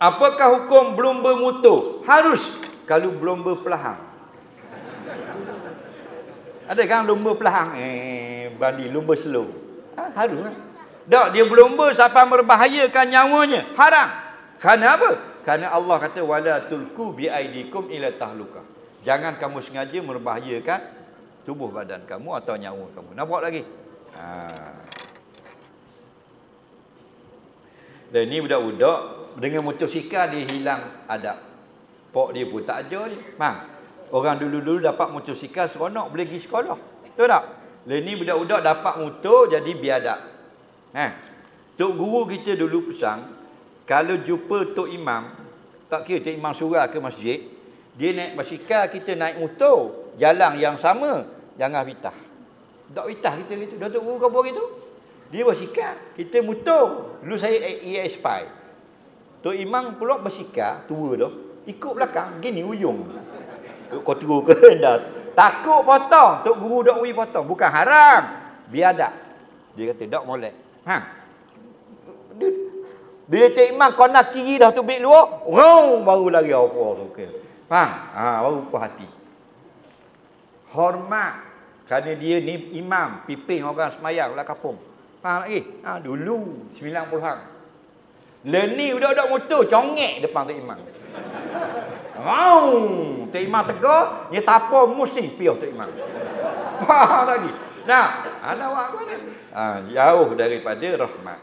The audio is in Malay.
Apakah hukum berlumba motor? Harus kalau berlumba pelahang. Ada kan lumba pelahang? Bandi lumba slow. Harus kan? Tak, dia berlumba sampai membahayakan nyawanya. Haram. Kerana apa? Kerana Allah kata wala tulku bi aidikum ila tahluka. Jangan kamu sengaja membahayakan tubuh badan kamu atau nyawa kamu. Nampak lagi? Dan ni budak-budak dengan motosikal dia hilang adab. Pok dia pun tak ajar dia. Orang dulu-dulu dapat motosikal seronok boleh pergi sekolah. Betul tak? Lain ni budak-budak dapat motor jadi biadab. Tok guru kita dulu pesan, kalau jumpa tok imam, tak kira tok imam surau ke masjid, dia naik basikal, kita naik motor, jalan yang sama, jangan pitah. Tak pitah kita gitu. Dah tok guru kau gitu. Dia basikal, kita motor. Dulu saya ES5. Tok imam pula basikal, tua dah. Ikut belakang, gini ujung. Kau terus ke dah. Takut potong. Tok guru dak ui potong. Bukan haram. Biadab. Dia kata dak molek. Bila tok imam kau nak kiri dah tu bik luar, baru lari apa tu ke. Baru puas hati. Hormat kerana dia ni imam, pimpin orang semayang lah kampung. Faham lagi? Dulu 90-an. Leni budak-budak motor congek depan tok imam. Tok imam tegur, dia tapau musim piah tok imam. Faham lagi? Nah, ada awak mana? Jauh daripada rahmat.